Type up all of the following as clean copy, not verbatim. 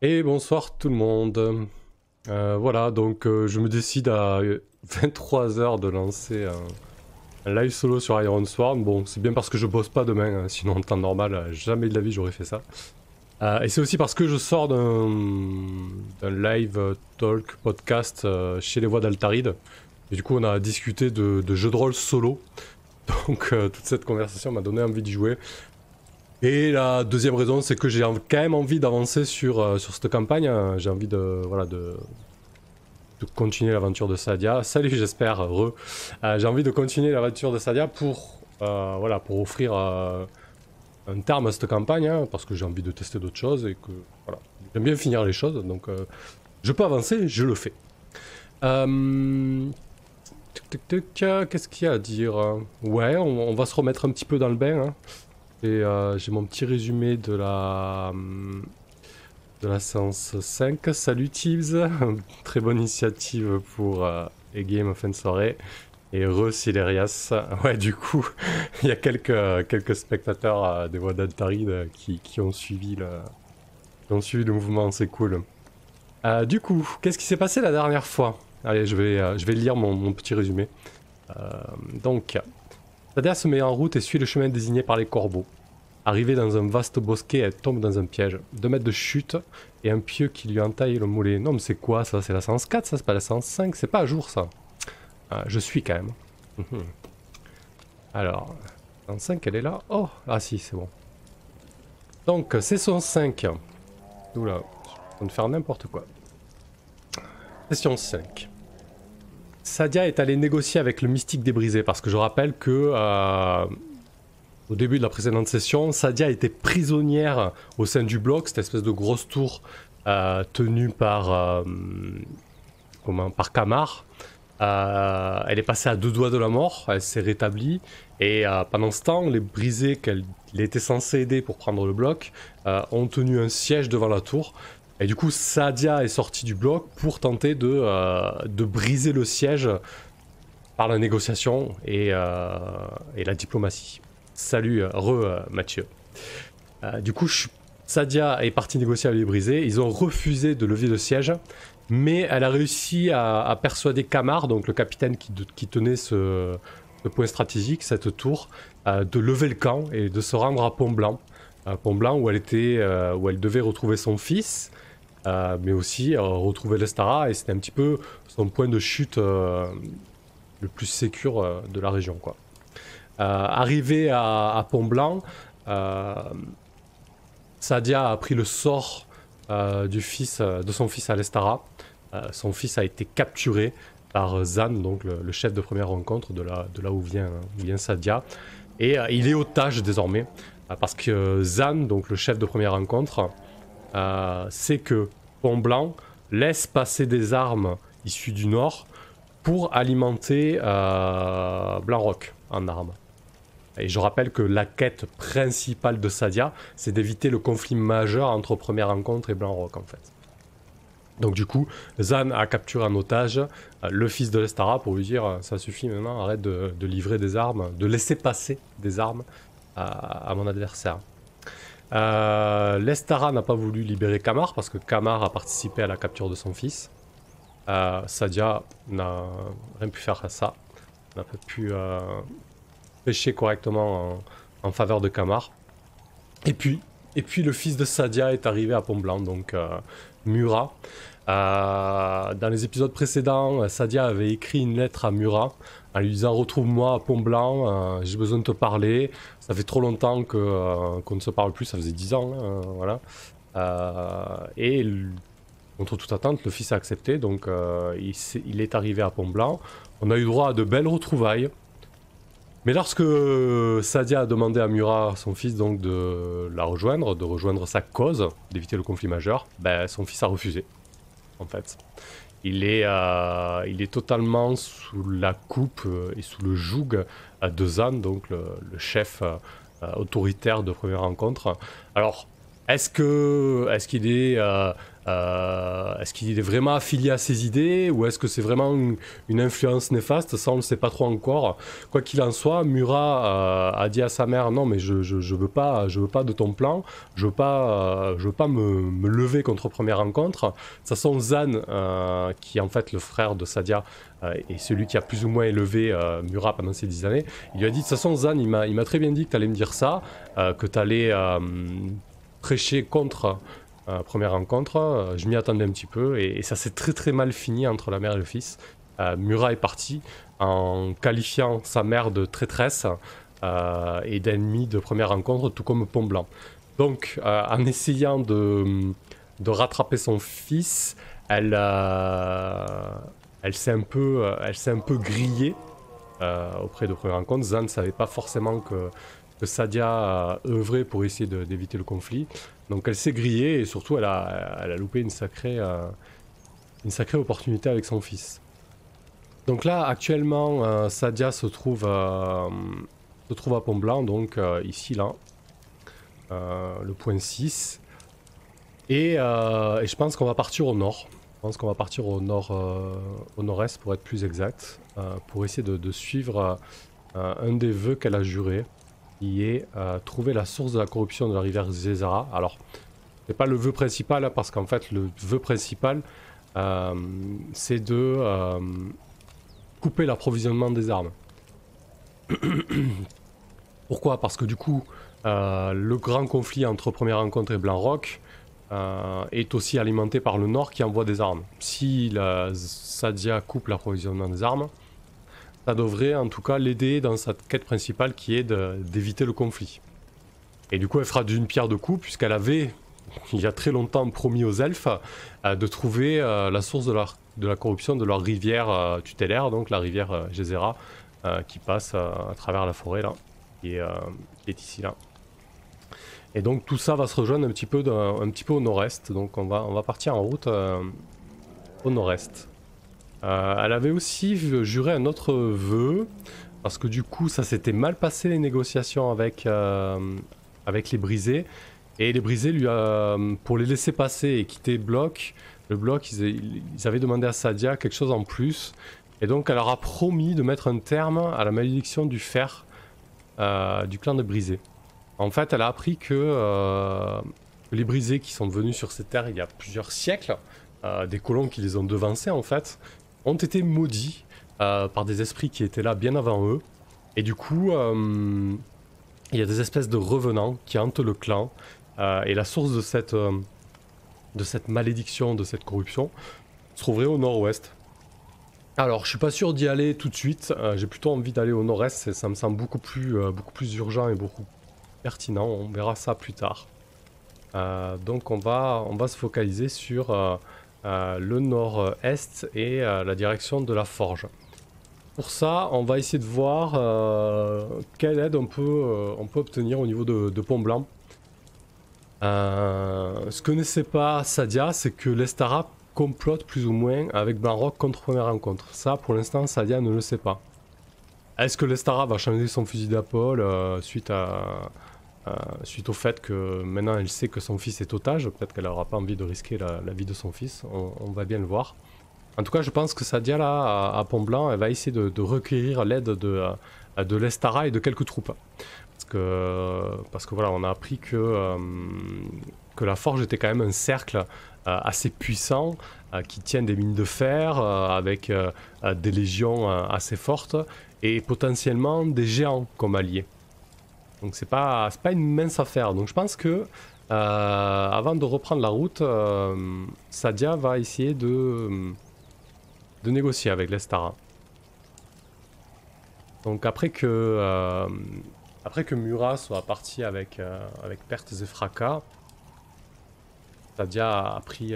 Et bonsoir tout le monde. Voilà, donc je me décide à 23 h de lancer un live solo sur Ironsworn. Bon, c'est bien parce que je bosse pas demain, hein, sinon en temps normal, jamais de la vie j'aurais fait ça. Et c'est aussi parce que je sors d'un live talk podcast chez les voix d'Altaride. Et du coup on a discuté de jeux de rôle solo. Donc toute cette conversation m'a donné envie d'y jouer. Et la deuxième raison, c'est que j'ai quand même envie d'avancer sur cette campagne. J'ai envie de continuer l'aventure de Sadia. Salut, j'espère, j'ai envie de continuer l'aventure de Sadia pour offrir un terme à cette campagne, hein, parce que j'ai envie de tester d'autres choses et que voilà, j'aime bien finir les choses. Donc je peux avancer, je le fais. Qu'est-ce qu'il y a à dire? Ouais, on va se remettre un petit peu dans le bain. Hein. Et j'ai mon petit résumé de la séance 5. Salut Tibbs, très bonne initiative pour A-Game en fin de soirée. Et Silerias. Ouais, du coup, il y a quelques spectateurs des voix d'Altaride qui ont suivi le mouvement, c'est cool. Du coup, qu'est-ce qui s'est passé la dernière fois? Allez, je vais lire mon petit résumé. Donc... Sadia se met en route et suit le chemin désigné par les corbeaux. Arrivée dans un vaste bosquet, elle tombe dans un piège. 2 mètres de chute et un pieu qui lui entaille le mollet. Non mais c'est quoi ça? C'est la séance 4 ça? C'est pas la séance 5? C'est pas à jour ça. Je suis quand même. Alors, séance 5 elle est là. Oh, ah si c'est bon. Donc session 5. Oula, je suis en train de faire n'importe quoi. Session 5. Sadia est allée négocier avec le mystique débrisé parce que je rappelle que au début de la précédente session, Sadia était prisonnière au sein du bloc, cette espèce de grosse tour tenue par Kamar. Elle est passée à 2 doigts de la mort, elle s'est rétablie et pendant ce temps, les brisés qu'elle était censée aider pour prendre le bloc ont tenu un siège devant la tour. Et du coup, Sadia est sortie du bloc pour tenter de briser le siège par la négociation et la diplomatie. Salut, Mathieu. Du coup, Sadia est partie négocier avec les brisés. Ils ont refusé de lever le siège, mais elle a réussi à persuader Kamar, donc le capitaine qui tenait ce point stratégique, cette tour, de lever le camp et de se rendre à Pont-Blanc. Pont-Blanc où elle devait retrouver son fils. Mais aussi retrouver l'Estara, et c'était un petit peu son point de chute le plus sécure de la région, quoi. Arrivé à Pont-Blanc, Sadia a pris le sort de son fils à l'Estara. Son fils a été capturé par Zan, donc le chef de première rencontre de là où vient Sadia, et il est otage désormais, parce que Zan, donc le chef de première rencontre, c'est que Pont-Blanc laisse passer des armes issues du nord pour alimenter Blanc-Rock en armes. Et je rappelle que la quête principale de Sadia, c'est d'éviter le conflit majeur entre Première Rencontre et Blanc-Rock en fait. Donc du coup, Zan a capturé en otage le fils de l'Estara pour lui dire ça suffit maintenant, arrête de livrer des armes, de laisser passer des armes à mon adversaire. L'Estara n'a pas voulu libérer Kamar parce que Kamar a participé à la capture de son fils. Sadia n'a rien pu faire à ça, n'a pas pu pêcher correctement en faveur de Kamar. Et puis le fils de Sadia est arrivé à Pont-Blanc, donc Murat. Dans les épisodes précédents, Sadia avait écrit une lettre à Murat en lui disant retrouve-moi à Pont-Blanc, j'ai besoin de te parler, ça fait trop longtemps qu'on ne se parle plus, ça faisait 10 ans, voilà. Et contre toute attente, le fils a accepté, donc il est arrivé à Pont-Blanc. On a eu droit à de belles retrouvailles. Mais lorsque Sadia a demandé à Murat, son fils, donc de rejoindre sa cause, d'éviter le conflit majeur, ben, son fils a refusé, en fait. Il est totalement sous la coupe et sous le joug de Zan, donc le chef autoritaire de première rencontre. Alors, est-ce qu'il est vraiment affilié à ses idées ou est-ce que c'est vraiment une influence néfaste? Ça, on ne le sait pas trop encore. Quoi qu'il en soit, Murat a dit à sa mère non, mais je veux pas de ton plan. Je veux pas me lever contre première rencontre. De toute façon, Zan, qui est en fait le frère de Sadia et celui qui a plus ou moins élevé Murat pendant ces 10 années, il lui a dit de toute façon, Zan, il m'a très bien dit que tu allais me dire ça, que tu allais prêcher contre première rencontre. Je m'y attendais un petit peu et ça s'est très très mal fini entre la mère et le fils. Murat est parti en qualifiant sa mère de traîtresse et d'ennemi de première rencontre, tout comme Pont Blanc. Donc, en essayant de rattraper son fils, elle s'est un peu grillée auprès de première rencontre. Zan ne savait pas forcément que Sadia œuvrait pour essayer d'éviter le conflit. Donc elle s'est grillée et surtout elle a loupé une sacrée opportunité avec son fils. Donc là actuellement Sadia se trouve à Pont-Blanc, donc ici là, le point 6. Et je pense qu'on va partir au nord. Je pense qu'on va partir au nord, au nord-est pour être plus exact, pour essayer de suivre un des vœux qu'elle a juré, qui est trouver la source de la corruption de la rivière Zézara. Alors, c'est pas le vœu principal, hein, parce qu'en fait, le vœu principal, c'est de couper l'approvisionnement des armes. Pourquoi? Parce que du coup, le grand conflit entre Première Rencontre et Blanc-Roc est aussi alimenté par le Nord qui envoie des armes. Si la Sadia coupe l'approvisionnement des armes, ça devrait en tout cas l'aider dans sa quête principale qui est d'éviter le conflit. Et du coup elle fera d'une pierre deux coups puisqu'elle avait, il y a très longtemps, promis aux elfes de trouver la source de la corruption de leur rivière tutélaire, donc la rivière Gézera, qui passe à travers la forêt là, qui est ici là. Et donc tout ça va se rejoindre un petit peu au nord-est, donc on va partir en route au nord-est. Elle avait aussi juré un autre vœu, parce que du coup ça s'était mal passé les négociations avec les brisés, et les brisés pour les laisser passer et quitter le bloc ils avaient demandé à Sadia quelque chose en plus, et donc elle leur a promis de mettre un terme à la malédiction du fer du clan des brisés. En fait elle a appris que les brisés qui sont venus sur ces terres il y a plusieurs siècles, des colons qui les ont devancés en fait, ont été maudits par des esprits qui étaient là bien avant eux. Et du coup, il y a des espèces de revenants qui hantent le clan. Et la source de cette malédiction, de cette corruption, se trouverait au nord-ouest. Alors, je suis pas sûr d'y aller tout de suite. J'ai plutôt envie d'aller au nord-est. Ça me semble beaucoup plus urgent et beaucoup pertinent. On verra ça plus tard. Donc, on va se focaliser sur le nord-est et la direction de la forge. Pour ça, on va essayer de voir quelle aide on peut obtenir au niveau de Pont-Blanc. Ce que ne sait pas Sadia, c'est que l'Estara complote plus ou moins avec Blanc-Roc contre Première Rencontre. Ça, pour l'instant, Sadia ne le sait pas. Est-ce que l'Estara va changer son fusil d'épaule suite au fait que maintenant elle sait que son fils est otage? Peut-être qu'elle n'aura pas envie de risquer la vie de son fils, on va bien le voir. En tout cas, je pense que Sadia, là, à Pont-Blanc, elle va essayer de recueillir l'aide de l'Estara et de quelques troupes. Parce que voilà, on a appris que la forge était quand même un cercle assez puissant, qui tient des mines de fer, avec des légions assez fortes, et potentiellement des géants comme alliés. Donc c'est pas une mince affaire. Donc je pense que avant de reprendre la route, Sadia va essayer de négocier avec l'Estara. Donc après que Murat soit parti avec pertes et fracas, Sadia a pris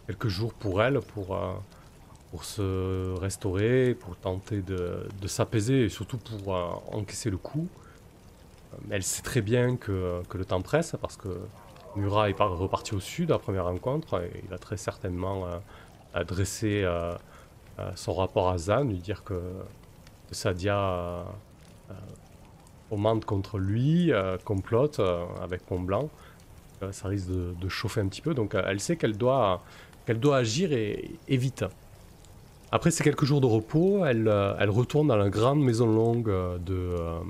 quelques jours pour elle, pour se restaurer, pour tenter de s'apaiser et surtout pour encaisser le coup. Mais elle sait très bien que le temps presse parce que Murat est reparti au sud à la première rencontre et il a très certainement adressé son rapport à Zan, lui dire que Sadia fomente contre lui, complote avec Pont Blanc. Ça risque de chauffer un petit peu, donc elle sait qu'elle doit agir et vite. Après ces quelques jours de repos, elle retourne dans la grande maison longue de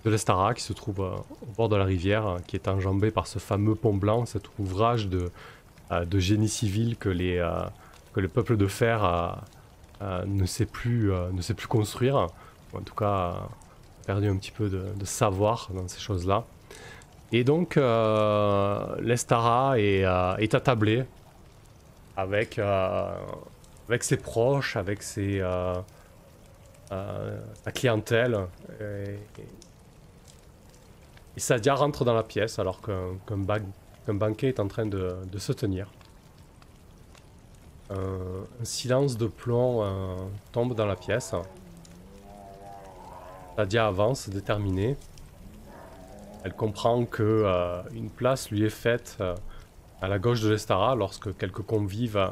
l'Estara qui se trouve au bord de la rivière, qui est enjambée par ce fameux pont blanc, cet ouvrage de génie civil que le peuple de fer ne sait plus construire, ou en tout cas a perdu un petit peu de savoir dans ces choses-là. Et donc l'Estara est attablée avec ses proches, avec sa clientèle. Et Sadia rentre dans la pièce alors qu'un banquet est en train de se tenir. Un silence de plomb tombe dans la pièce. Sadia avance, déterminée. Elle comprend que une place lui est faite à la gauche de l'Estara lorsque quelques convives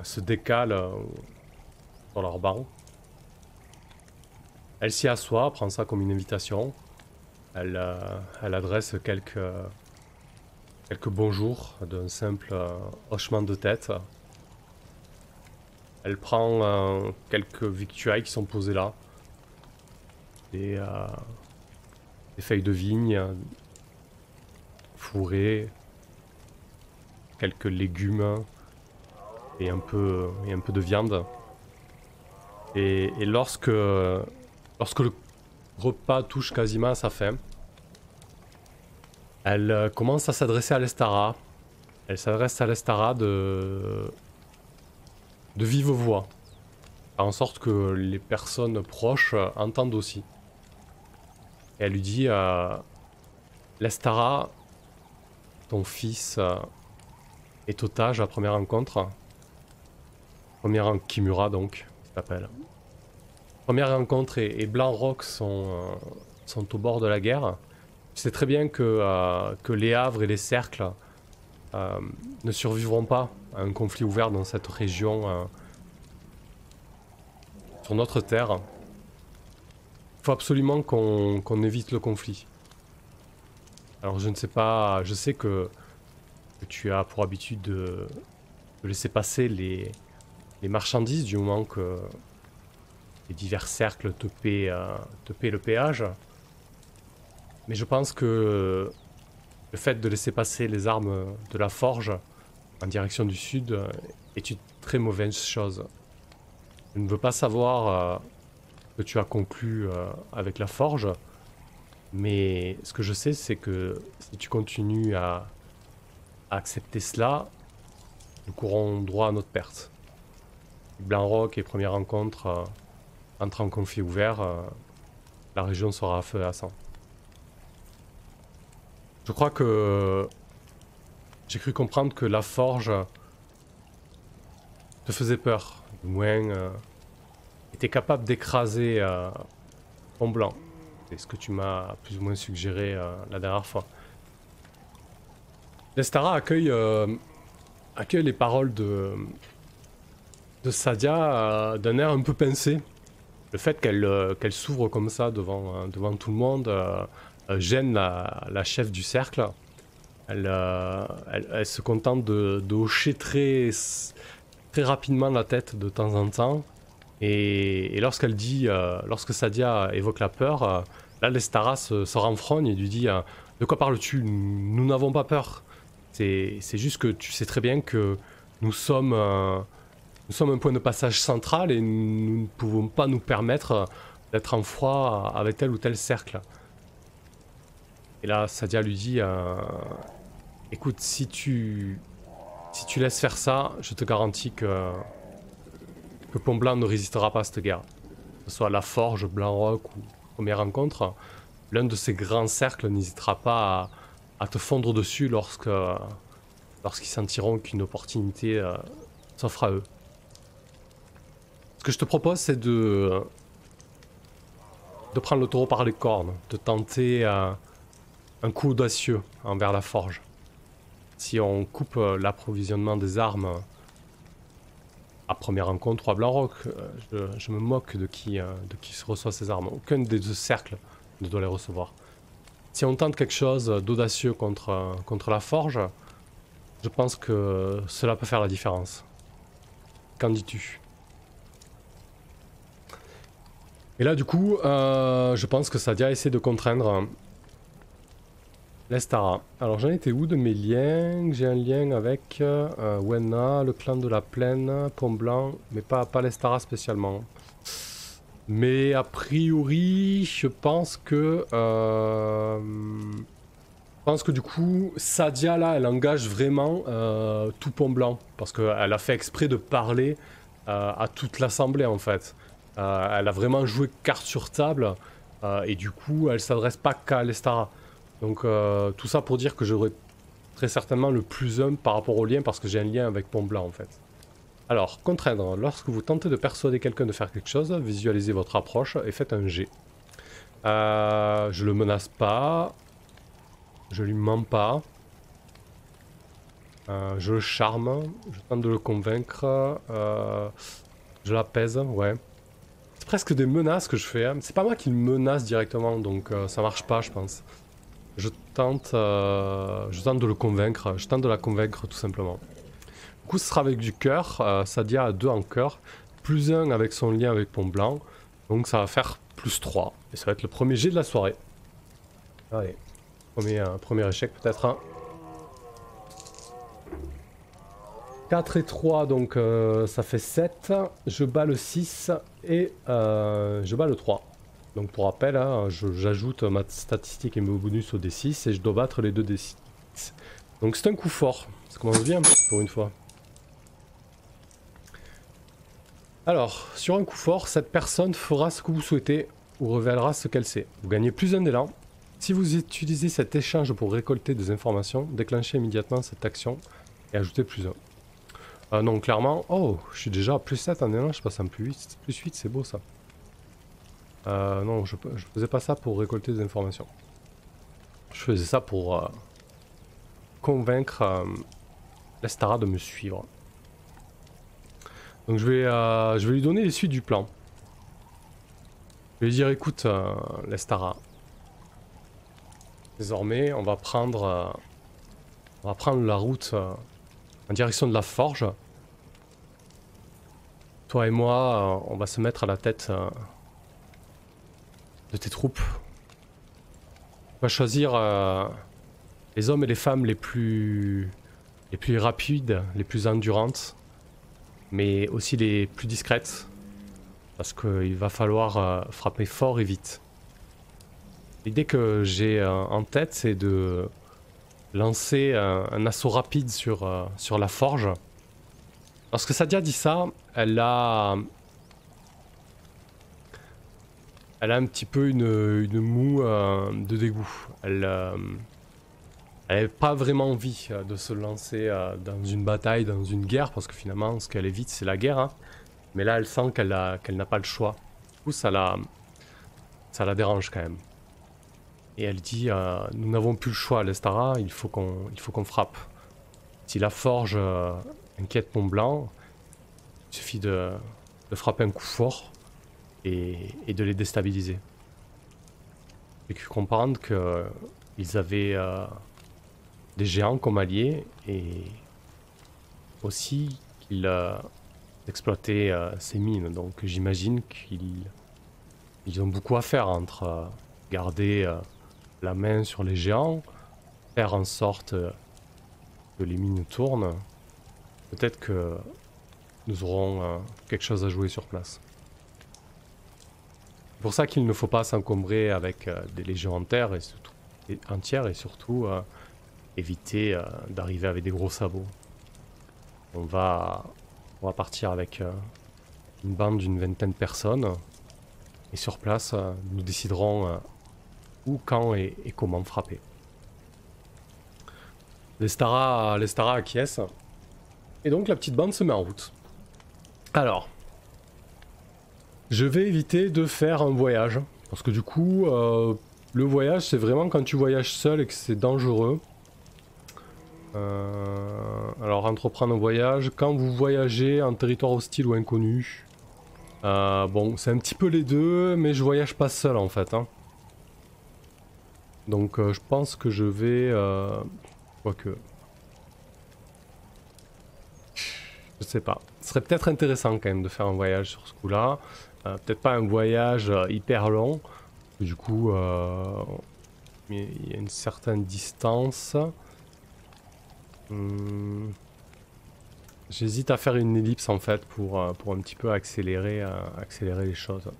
se décalent sur leur banc. Elle s'y assoit, prend ça comme une invitation. Elle adresse quelques bonjours d'un simple hochement de tête. Elle prend quelques victuailles qui sont posées là. Des feuilles de vigne, fourrées, quelques légumes et un peu de viande. Et lorsque le repas touche quasiment à sa fin, elle commence à s'adresser à l'Estara. Elle s'adresse à l'Estara de vive voix, en sorte que les personnes proches entendent aussi. Et elle lui dit l'Estara, ton fils est otage à la première rencontre. Première Kimura donc, s'appelle. Première rencontre et Blanc-Roc sont au bord de la guerre. Tu sais très bien que les havres et les cercles ne survivront pas à un conflit ouvert dans cette région sur notre terre. Il faut absolument qu'on évite le conflit. Alors je ne sais pas, je sais que tu as pour habitude de laisser passer les marchandises du moment que les divers cercles te paient le péage. Mais je pense que le fait de laisser passer les armes de la forge en direction du sud est une très mauvaise chose. Je ne veux pas savoir que tu as conclu avec la forge, mais ce que je sais, c'est que si tu continues à accepter cela, nous courons droit à notre perte. Blanc-Roc et première rencontre entrent en conflit ouvert, la région sera à feu et à sang. Je crois que j'ai cru comprendre que la forge te faisait peur, du moins était capable d'écraser Pont Blanc. C'est ce que tu m'as plus ou moins suggéré la dernière fois. L'Estara accueille les paroles de Sadia d'un air un peu pincé. Le fait qu'elle s'ouvre comme ça devant tout le monde gêne la chef du cercle. Elle se contente de hocher très rapidement la tête de temps en temps. Et lorsqu'elle dit, lorsque Sadia évoque la peur, là l'Estara se renfrogne et lui dit de quoi parles-tu? Nous n'avons pas peur. C'est juste que tu sais très bien que nous sommes un point de passage central et nous ne pouvons pas nous permettre d'être en froid avec tel ou tel cercle. Et là, Sadia lui dit écoute, si tu laisses faire ça, je te garantis que Pont Blanc ne résistera pas à cette guerre. Que ce soit la Forge, Blanc-Roc ou Première Rencontre, l'un de ces grands cercles n'hésitera pas à te fondre dessus lorsqu'ils sentiront qu'une opportunité s'offre à eux. Ce que je te propose, c'est de prendre le taureau par les cornes, de tenter un coup audacieux envers la Forge. Si on coupe l'approvisionnement des armes À première rencontre, 3 blancs rocs, je me moque de qui se reçoit ces armes. Aucun des deux cercles ne doit les recevoir. Si on tente quelque chose d'audacieux contre la forge, je pense que cela peut faire la différence. Qu'en dis-tu? Et là du coup, je pense que Sadia essaie de contraindre l'Estara. Alors j'en étais où de mes liens? J'ai un lien avec Wenna, le clan de la plaine, Pont Blanc, mais pas l'Estara spécialement. Mais a priori, je pense que du coup, Sadia là, elle engage vraiment tout Pont Blanc. Parce qu'elle a fait exprès de parler à toute l'assemblée en fait. Elle a vraiment joué carte sur table. Et du coup, elle s'adresse pas qu'à l'Estara. Donc tout ça pour dire que j'aurai très certainement le +1 par rapport au lien. Parce que j'ai un lien avec Pont Blanc en fait. Alors, contraindre. Lorsque vous tentez de persuader quelqu'un de faire quelque chose, visualisez votre approche et faites un G. Je le menace pas. Je lui mens pas. Je le charme. Je tente de le convaincre. Je l'apaise, ouais. C'est presque des menaces que je fais. Hein. C'est pas moi qui le menace directement, donc ça marche pas, je pense. Je tente de le convaincre. Je tente de la convaincre tout simplement. Du coup, ce sera avec du cœur. Sadia a 2 en cœur. +1 avec son lien avec Pont Blanc. Donc ça va faire +3. Et ça va être le premier jet de la soirée. Allez. Premier échec peut-être. Hein. 4 et 3, donc ça fait 7. Je bats le 6 et je bats le 3. Donc pour rappel, hein, j'ajoute ma statistique et mon bonus au D6 et je dois battre les 2 D6. Donc c'est un coup fort. Ça commence bien pour une fois. Alors, sur un coup fort, cette personne fera ce que vous souhaitez ou révélera ce qu'elle sait. Vous gagnez +1 d'élan. Si vous utilisez cet échange pour récolter des informations, déclenchez immédiatement cette action et ajoutez +1. Non, clairement... Oh, je suis déjà à +7 en élan, je passe en +8. +8, c'est beau ça. Non, je faisais pas ça pour récolter des informations. Je faisais ça pour convaincre l'Estara de me suivre. Donc je vais lui donner les suites du plan. Je vais lui dire, écoute, l'Estara, désormais, on va prendre la route en direction de la forge. Toi et moi, on va se mettre à la tête de tes troupes. On va choisir les hommes et les femmes les plus rapides, les plus endurantes, mais aussi les plus discrètes, parce qu'il va falloir frapper fort et vite. L'idée que j'ai en tête, c'est de lancer un assaut rapide sur la forge. Lorsque Sadia dit ça, elle a un petit peu une moue de dégoût. Elle n'avait pas vraiment envie de se lancer dans une bataille, dans une guerre, parce que finalement, ce qu'elle évite, c'est la guerre. Hein. Mais là, elle sent qu'elle n'a pas le choix. Du coup, ça la dérange quand même. Et elle dit, nous n'avons plus le choix, l'Estara, il faut qu'on frappe. Si la forge inquiète Pont Blanc, il suffit de frapper un coup fort et de les déstabiliser. J'ai cru comprendre qu'ils avaient des géants comme alliés et aussi qu'ils exploitaient ces mines. Donc j'imagine qu'ils ont beaucoup à faire entre garder la main sur les géants, faire en sorte que les mines tournent. Peut-être que nous aurons quelque chose à jouer sur place. C'est pour ça qu'il ne faut pas s'encombrer avec des légions entières et surtout éviter d'arriver avec des gros sabots. On va partir avec une bande d'une 20aine de personnes et sur place nous déciderons où, quand et comment frapper. L'Estara acquiesce et donc la petite bande se met en route. Alors, je vais éviter de faire un voyage parce que du coup le voyage c'est vraiment quand tu voyages seul et que c'est dangereux. Alors entreprendre un voyage, quand vous voyagez en territoire hostile ou inconnu. Bon, c'est un petit peu les deux, mais je voyage pas seul en fait. Hein. Donc je pense que je vais... Quoique... Je sais pas. Ce serait peut-être intéressant quand même de faire un voyage sur ce coup-là. Peut-être pas un voyage hyper long. Du coup, il y a une certaine distance. J'hésite à faire une ellipse en fait pour un petit peu accélérer les choses. Je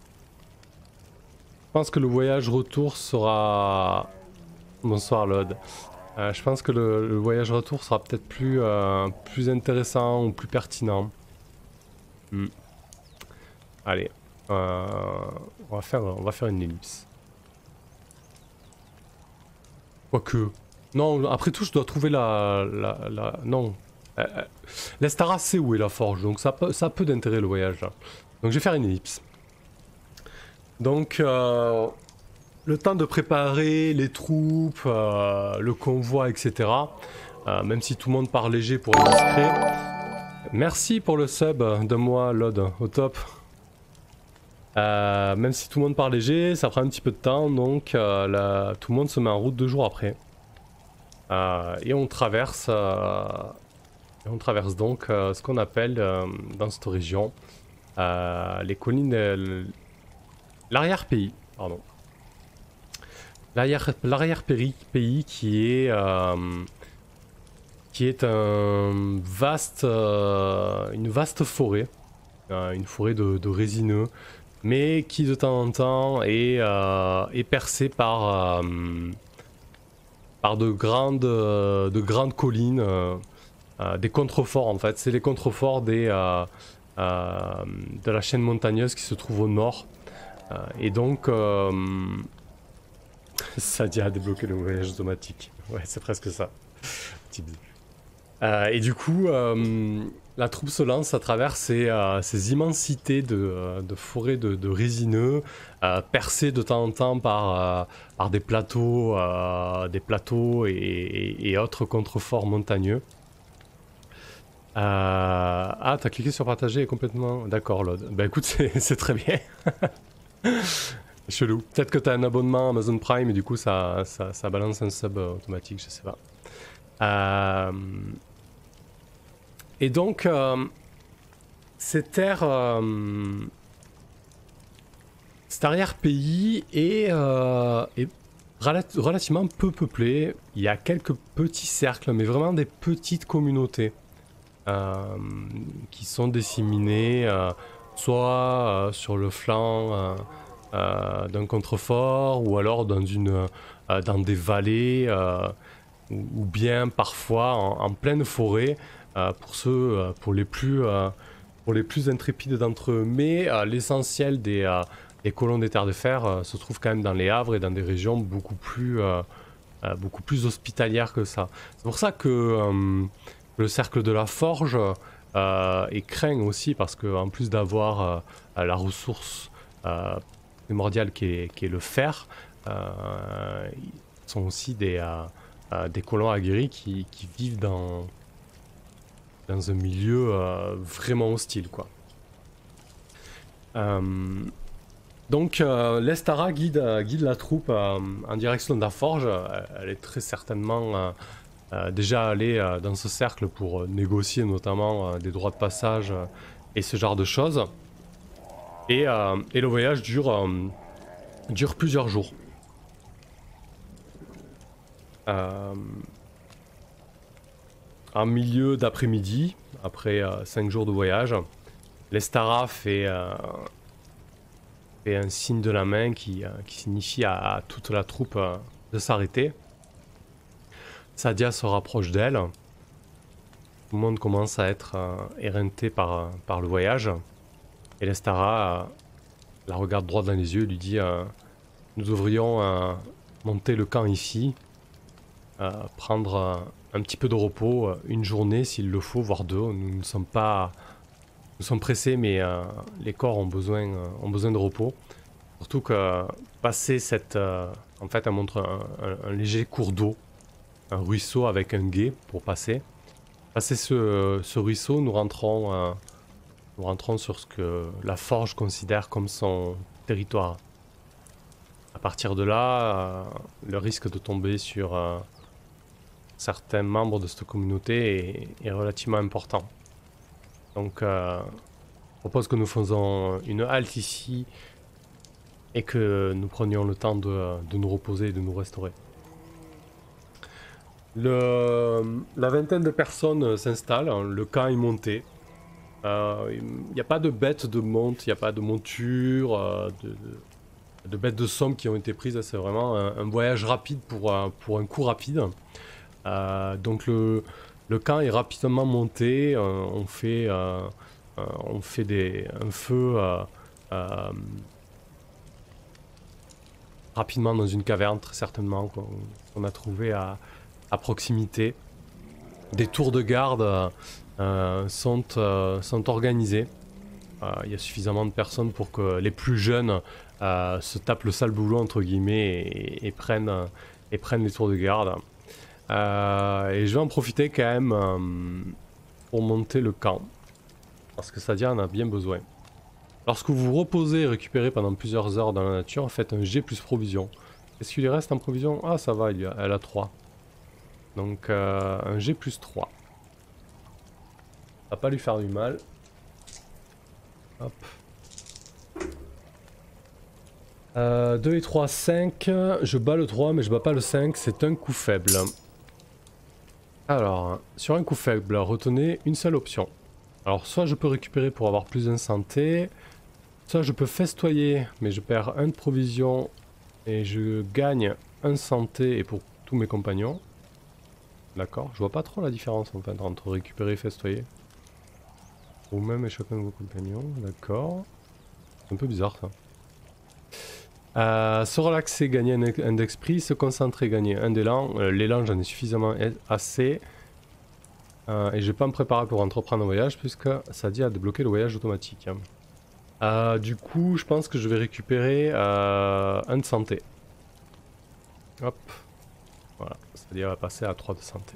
pense que le voyage retour sera... Bonsoir Lod. Je pense que le voyage retour sera peut-être plus intéressant ou plus pertinent. Allez, on va faire une ellipse. Quoique... Non, après tout je dois trouver non. L'Estara c'est où est la forge, donc ça a peu d'intérêt le voyage là. Donc je vais faire une ellipse. Donc le temps de préparer les troupes, le convoi, etc. Même si tout le monde part léger pour être discret. Merci pour le sub de moi, Lod, au top. Même si tout le monde part léger, ça prend un petit peu de temps, donc tout le monde se met en route 2 jours après. Et on traverse donc ce qu'on appelle dans cette région les collines, l'arrière-pays, pardon. L'arrière-pays qui est une vaste forêt, une forêt de résineux, mais qui de temps en temps est percée par de grandes collines, des contreforts en fait. C'est les contreforts de la chaîne montagneuse qui se trouve au nord. Et donc, Sadia a débloqué le voyage automatique. Ouais, c'est presque ça. Et du coup, la troupe se lance à travers ces immensités de forêts de résineux, percées de temps en temps par des plateaux et autres contreforts montagneux. Ah, t'as cliqué sur partager et complètement... D'accord, Lod. Bah écoute, c'est très bien. Chelou. Peut-être que t'as un abonnement Amazon Prime et du coup ça balance un sub automatique, je sais pas. Et donc, cet arrière-pays est relativement peu peuplé. Il y a quelques petits cercles, mais vraiment des petites communautés qui sont disséminées, soit sur le flanc d'un contrefort, ou alors dans des vallées, ou bien parfois en pleine forêt. Pour les plus intrépides d'entre eux, mais l'essentiel des colons des terres de fer se trouve quand même dans les havres et dans des régions beaucoup plus hospitalières que ça. C'est pour ça que le cercle de la forge est craint aussi, parce qu'en plus d'avoir la ressource primordiale qui est le fer, ils sont aussi des colons aguerris qui vivent dans un milieu vraiment hostile, quoi. Donc l'Estara guide la troupe en direction de la forge. Elle est très certainement déjà allée dans ce cercle pour négocier notamment des droits de passage et ce genre de choses. Et le voyage dure plusieurs jours. En milieu d'après-midi, après 5 jours de voyage, l'Estara fait un signe de la main qui signifie à toute la troupe de s'arrêter. Sadia se rapproche d'elle. Tout le monde commence à être éreinté par le voyage. Et l'Estara la regarde droit dans les yeux et lui dit nous devrions monter le camp ici, prendre un petit peu de repos, une journée s'il le faut, voire 2. Nous sommes pressés, mais les corps ont besoin de repos. Surtout que passer en fait, elle montre un léger cours d'eau un ruisseau avec un gué pour passer. Passer ce ruisseau, nous rentrons sur ce que la forge considère comme son territoire. À partir de là, le risque de tomber sur certains membres de cette communauté est relativement important. Donc, je propose que nous faisons une halte ici et que nous prenions le temps de nous reposer et de nous restaurer. La vingtaine de personnes s'installent, le camp est monté. Il n'y a pas de bêtes de monte, il n'y a pas de monture, de bêtes de somme qui ont été prises. C'est vraiment un voyage rapide pour un coup rapide. Donc le camp est rapidement monté. On fait un feu rapidement dans une caverne, très certainement, qu'on a trouvé à proximité. Des tours de garde sont organisés. Il y a suffisamment de personnes pour que les plus jeunes se tapent le sale boulot entre guillemets et prennent les tours de garde. Et je vais en profiter quand même pour monter le camp. Parce que Sadia en a bien besoin. Lorsque vous vous reposez et récupérez pendant plusieurs heures dans la nature, faites un G plus provision. Est-ce qu'il lui reste en provision? Ah ça va, elle a 3. Donc un G plus 3. Ça va pas lui faire du mal. Hop. 2 et 3, 5. Je bats le 3 mais je bats pas le 5. C'est un coup faible. Alors, sur un coup faible, retenez une seule option. Alors soit je peux récupérer pour avoir plus de santé. Soit je peux festoyer mais je perds 1 de provision. Et je gagne 1 santé et pour tous mes compagnons. D'accord, je vois pas trop la différence en fait entre récupérer et festoyer. Ou même et chacun de vos compagnons, d'accord. C'est un peu bizarre ça. Se relaxer, gagner un d'esprit, se concentrer, gagner un d'élan. L'élan j'en ai suffisamment assez. Et je vais pas me préparer pour entreprendre un voyage puisque ça dit à débloquer le voyage automatique. Du coup je pense que je vais récupérer 1 de santé. Hop. Voilà, c'est-à-dire va passer à 3 de santé.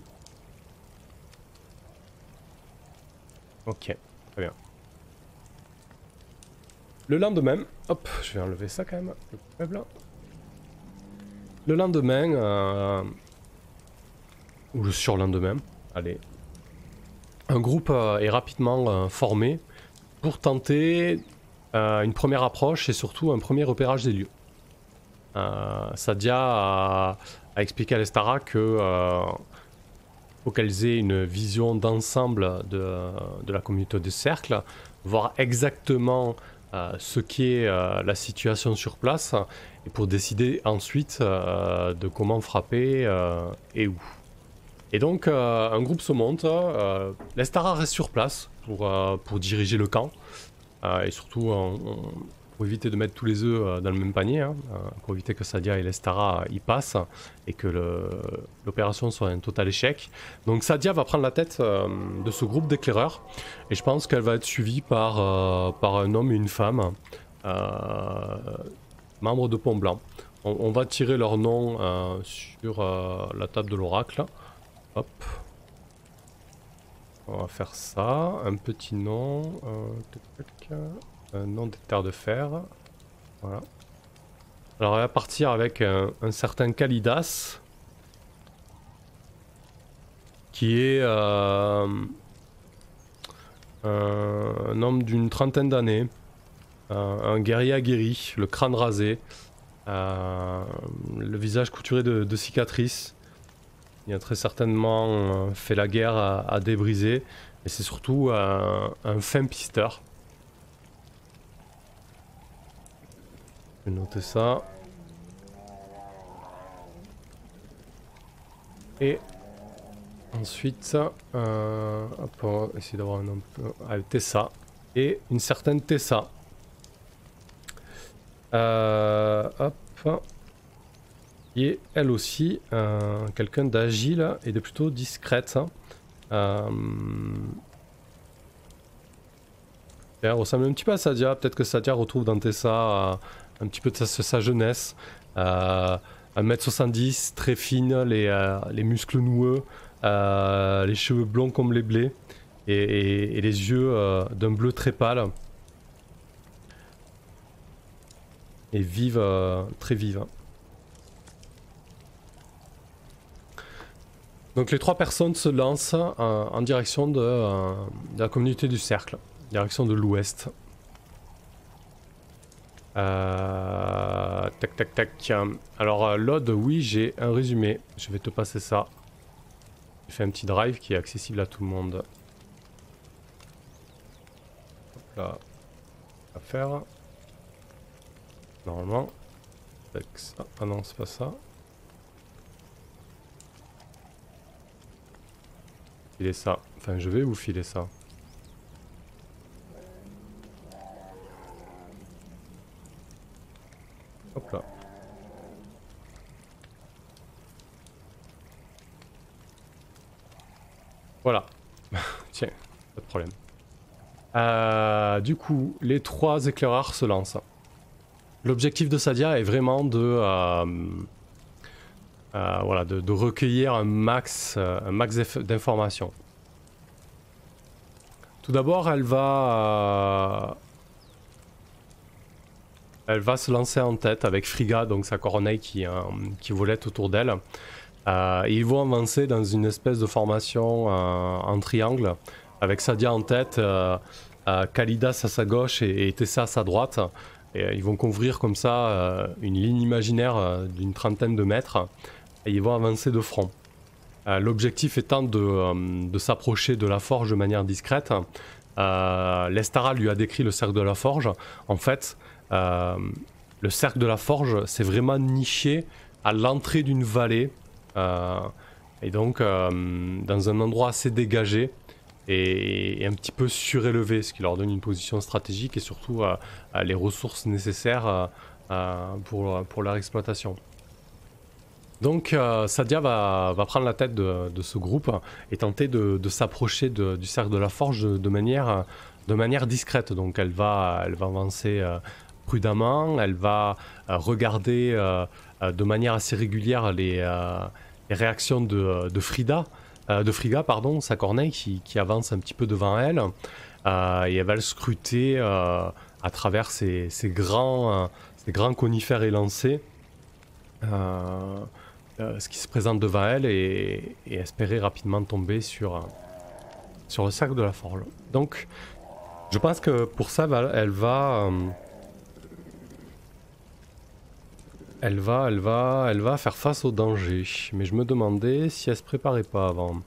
Ok, très bien. Le lendemain, hop, je vais enlever ça quand même, le faible. Le lendemain, ou le surlendemain, allez. Un groupe est rapidement formé pour tenter une première approche et surtout un premier repérage des lieux. Sadia a expliqué à l'Estara que faut qu'elles aient une vision d'ensemble de la communauté de cercle, voir exactement ce qu'est la situation sur place et pour décider ensuite de comment frapper et où. Et donc un groupe se monte, l'Estara reste sur place pour diriger le camp et surtout pour éviter de mettre tous les œufs dans le même panier, hein, pour éviter que Sadia et l'Estara y passent et que l'opération soit un total échec. Donc Sadia va prendre la tête de ce groupe d'éclaireurs et je pense qu'elle va être suivie par un homme et une femme, membres de Pont Blanc. On va tirer leur nom sur la table de l'oracle. Hop. On va faire ça, un petit nom, un nom des terres de fer. Voilà. Alors elle va partir avec un certain Kalidas, qui est un homme d'une trentaine d'années, un guerrier aguerri, le crâne rasé, le visage couturé de cicatrices. Il a très certainement fait la guerre à débriser, et c'est surtout un fin pisteur. Je vais noter ça. Et ensuite, hop, on va essayer d'avoir un nom Tessa. Et une certaine Tessa. Hop. Qui est elle aussi quelqu'un d'agile et de plutôt discrète. Elle ressemble un petit peu à Sadia. Peut-être que Sadia retrouve dans Tessa un petit peu de sa jeunesse. 1m70, très fine, les muscles noueux, les cheveux blonds comme les blés et les yeux d'un bleu très pâle. Et vive, très vive. Donc les 3 personnes se lancent en direction de la communauté du cercle, direction de l'ouest. Tac tac tac. Alors Lod, oui, j'ai un résumé. Je vais te passer ça. J'ai fait un petit drive qui est accessible à tout le monde. Hop là. À faire. Normalement. Avec ça. Ah non, c'est pas ça. Filer ça. Enfin, je vais vous filer ça. Hop là. Voilà. Tiens, pas de problème. Du coup, les 3 éclaireurs se lancent. L'objectif de Sadia est vraiment de, voilà, de recueillir un max d'informations. Tout d'abord, elle va se lancer en tête avec Frigga, donc sa corneille qui volette autour d'elle. Ils vont avancer dans une espèce de formation en triangle, avec Sadia en tête, Kalidas à sa gauche et Tessa à sa droite. Et, ils vont couvrir comme ça une ligne imaginaire d'une 30aine de mètres, et ils vont avancer de front. L'objectif étant de s'approcher de la forge de manière discrète. Lestara lui a décrit le cercle de la forge. En fait, le cercle de la forge, c'est vraiment niché à l'entrée d'une vallée. Et donc dans un endroit assez dégagé et un petit peu surélevé, ce qui leur donne une position stratégique et surtout les ressources nécessaires pour leur exploitation. Donc Sadia va prendre la tête de ce groupe et tenter de s'approcher du cercle de la forge de manière discrète. Donc elle va avancer prudemment, elle va regarder de manière assez régulière les réactions de Frigga, pardon, sa corneille qui avance un petit peu devant elle, et elle va le scruter à travers ces grands conifères élancés, ce qui se présente devant elle, et espérer rapidement tomber sur le cercle de la forge. Donc je pense que pour ça elle va faire face au danger, mais je me demandais si elle se préparait pas avant.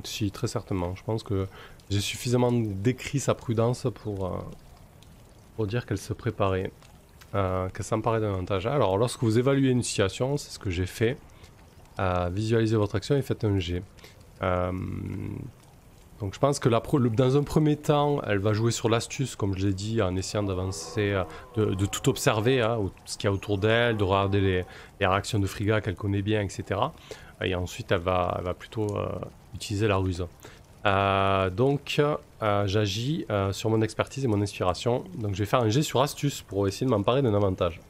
Si, très certainement. Je pense que j'ai suffisamment décrit sa prudence pour dire qu'elle se préparait, qu'elle s'emparait davantage. Alors, lorsque vous évaluez une situation, c'est ce que j'ai fait. Visualisez votre action et faites un jet. Donc je pense que dans un premier temps, elle va jouer sur l'astuce, comme je l'ai dit, en essayant d'avancer, de tout observer, hein, ce qu'il y a autour d'elle, de regarder les réactions de Frigga qu'elle connaît bien, etc. Et ensuite, elle va plutôt utiliser la ruse. Donc j'agis sur mon expertise et mon inspiration. Donc je vais faire un jet sur astuce pour essayer de m'emparer d'un avantage.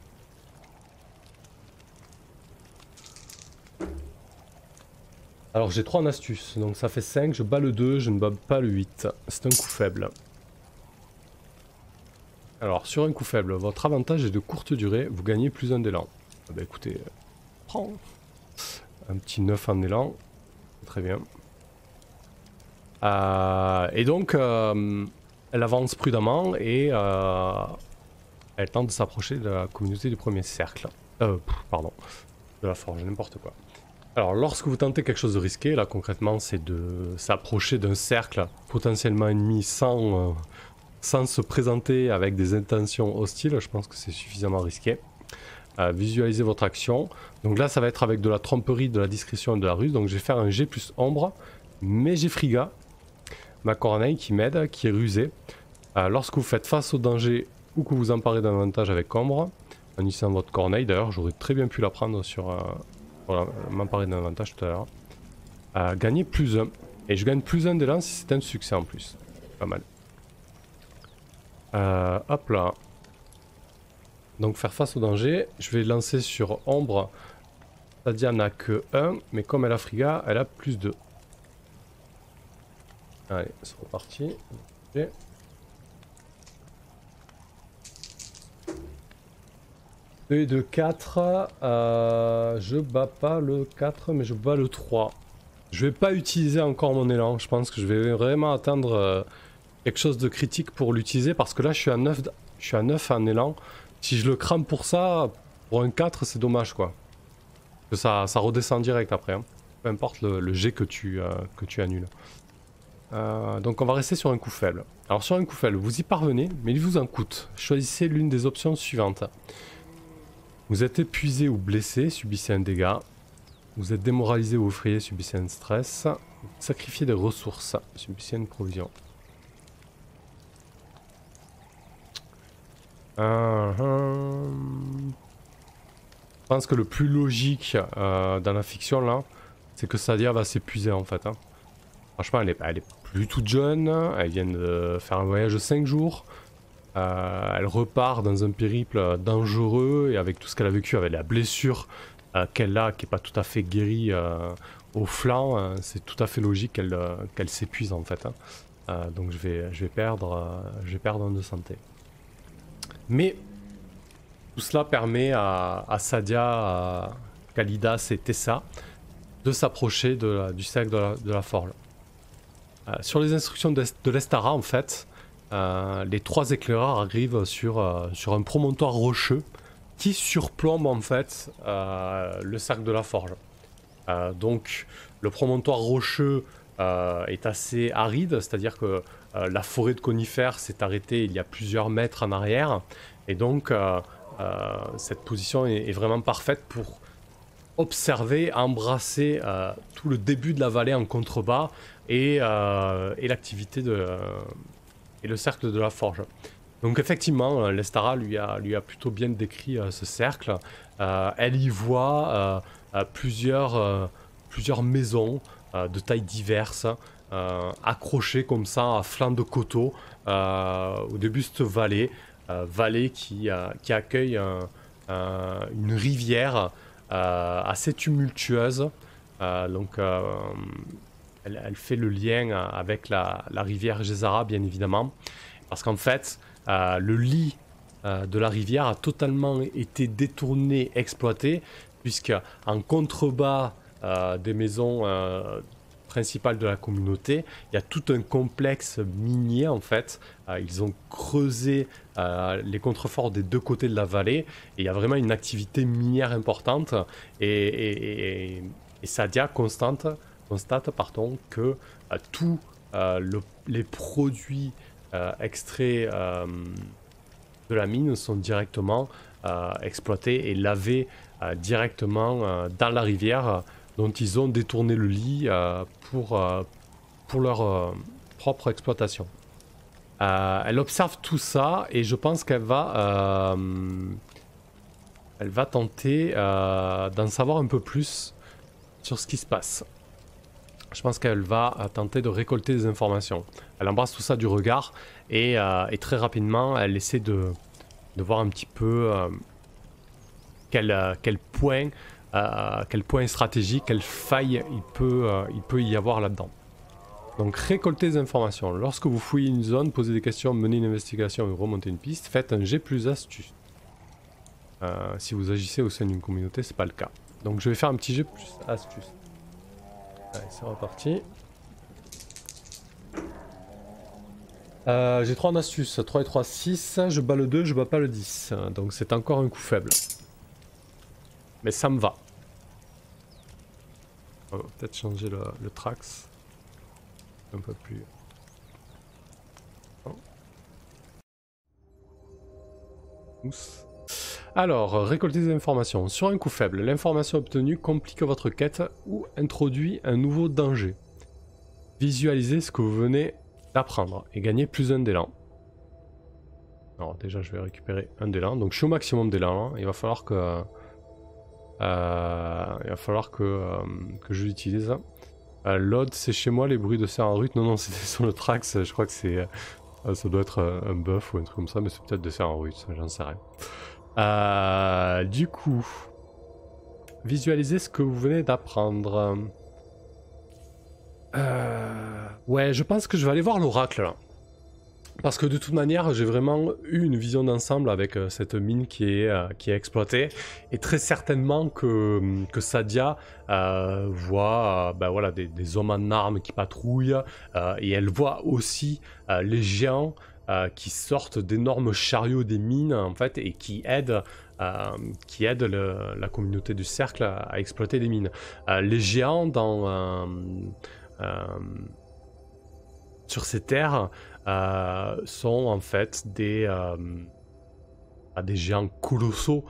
Alors j'ai 3 en astuce, donc ça fait 5, je bats le 2, je ne bats pas le 8. C'est un coup faible. Alors sur un coup faible, votre avantage est de courte durée, vous gagnez plus 1 d'élan. Ah bah écoutez, prends un petit 9 en élan, très bien. Et donc elle avance prudemment et elle tente de s'approcher de la communauté du premier cercle. Pardon, de la forge, n'importe quoi. Alors lorsque vous tentez quelque chose de risqué, là concrètement c'est de s'approcher d'un cercle potentiellement ennemi sans se présenter avec des intentions hostiles, je pense que c'est suffisamment risqué. Visualisez votre action. Donc là ça va être avec de la tromperie, de la discrétion et de la ruse. Donc je vais faire un G plus ombre, mais j'ai Frigga, ma corneille qui m'aide, qui est rusée. Lorsque vous faites face au danger ou que vous emparez d'un avantage avec ombre, en utilisant votre corneille, d'ailleurs j'aurais très bien pu la prendre sur... voilà, m'emparer d'un avantage tout à l'heure. Gagner plus 1. Et je gagne plus 1 d'élan si c'est un succès en plus. Pas mal. Hop là. Donc faire face au danger, je vais lancer sur Ombre. Sadia n'a que 1, mais comme elle a Friga, elle a plus 2. Allez, c'est reparti. Okay. Et de 4, je bats pas le 4, mais je bats le 3. Je vais pas utiliser encore mon élan, je pense que je vais vraiment attendre quelque chose de critique pour l'utiliser, parce que là je suis à 9, je suis à 9 en élan. Si je le crame pour ça, pour un 4 c'est dommage quoi. Que ça redescend direct après, hein. Peu importe le jet que tu annules. Donc on va rester sur un coup faible. Alors sur un coup faible, vous y parvenez, mais il vous en coûte. Choisissez l'une des options suivantes. Vous êtes épuisé ou blessé, subissez un dégât. Vous êtes démoralisé ou effrayé, subissez un stress. Sacrifiez des ressources, subissez une provision. Je pense que le plus logique dans la fiction là, c'est que Sadia va s'épuiser en fait. Hein. Franchement, elle est plus toute jeune, elle vient de faire un voyage de 5 jours. Elle repart dans un périple dangereux et avec tout ce qu'elle a vécu, avec la blessure qu'elle a, qui n'est pas tout à fait guérie au flanc, c'est tout à fait logique qu'elle s'épuise en fait. Hein. Donc je vais perdre un de santé. Mais tout cela permet à Sadia, Kalidas et Tessa de s'approcher du cercle de la forge. Sur les instructions de l'Estara, en fait, les 3 éclaireurs arrivent sur un promontoire rocheux qui surplombe en fait le cercle de la forge. Donc le promontoire rocheux est assez aride, c'est-à-dire que la forêt de conifères s'est arrêtée il y a plusieurs mètres en arrière, et donc cette position est vraiment parfaite pour observer, embrasser tout le début de la vallée en contrebas et l'activité et le cercle de la forge. Donc effectivement, l'Estara lui a plutôt bien décrit ce cercle. Elle y voit plusieurs maisons de tailles diverses, accrochées comme ça à flanc de coteau au début de cette vallée qui accueille une rivière assez tumultueuse. Donc elle fait le lien avec la rivière Gézara, bien évidemment, parce qu'en fait le lit de la rivière a totalement été détourné, exploité, puisque en contrebas des maisons principales de la communauté, il y a tout un complexe minier en fait. Ils ont creusé les contreforts des 2 côtés de la vallée, et il y a vraiment une activité minière importante, et Sadia constate que tous les produits extraits de la mine sont directement exploités et lavés directement dans la rivière, dont ils ont détourné le lit pour leur propre exploitation. Elle observe tout ça et je pense qu'elle va tenter d'en savoir un peu plus sur ce qui se passe. Je pense qu'elle va tenter de récolter des informations. Elle embrasse tout ça du regard et très rapidement elle essaie de voir un petit peu quel point stratégique, quelle faille il peut y avoir là-dedans. Donc récolter des informations. Lorsque vous fouillez une zone, posez des questions, menez une investigation et remontez une piste, faites un G plus astuce. Si vous agissez au sein d'une communauté, c'est pas le cas. Donc je vais faire un petit G plus astuce. Allez, c'est reparti. J'ai 3 en astuce, 3 et 3, 6, je bats le 2, je bats pas le 10, donc c'est encore un coup faible. Mais ça me va. On va peut-être changer le trax. Un peu plus... Oh. Mousse. Alors, récolter des informations. Sur un coup faible, l'information obtenue complique votre quête ou introduit un nouveau danger. Visualisez ce que vous venez d'apprendre et gagnez plus 1 d'élan. Alors déjà je vais récupérer 1 d'élan, donc je suis au maximum d'élan, hein. Il va falloir que je l'utilise. L'ode c'est chez moi, les bruits de cerf en rut. Non c'était sur le trax, je crois que c'est ça doit être un buff ou un truc comme ça, mais c'est peut-être des cerfs en rut, j'en sais rien. Du coup, visualisez ce que vous venez d'apprendre. Ouais, je pense que je vais aller voir l'oracle là. Parce que de toute manière, j'ai vraiment eu une vision d'ensemble avec cette mine qui est exploitée. Et très certainement que Sadia voit ben voilà, des hommes en armes qui patrouillent. Et elle voit aussi les géants qui sortent d'énormes chariots des mines, en fait, et qui aident la communauté du cercle à exploiter les mines. Les géants sur ces terres sont en fait des géants colossaux,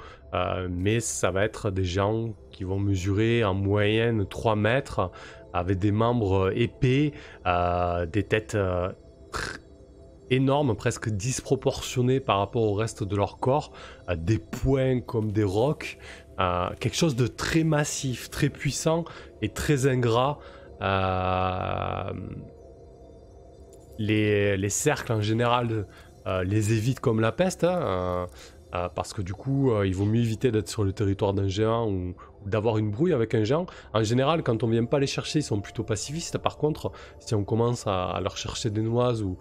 mais ça va être des géants qui vont mesurer en moyenne 3 mètres, avec des membres épais, des têtes énormes, presque disproportionnées par rapport au reste de leur corps, des poings comme des rocs, quelque chose de très massif, très puissant et très ingrat. Les cercles en général les évitent comme la peste, hein, parce que du coup il vaut mieux éviter d'être sur le territoire d'un géant ou d'avoir une brouille avec un géant. En général, quand on vient pas les chercher, ils sont plutôt pacifistes. Par contre, si on commence à leur chercher des noises ou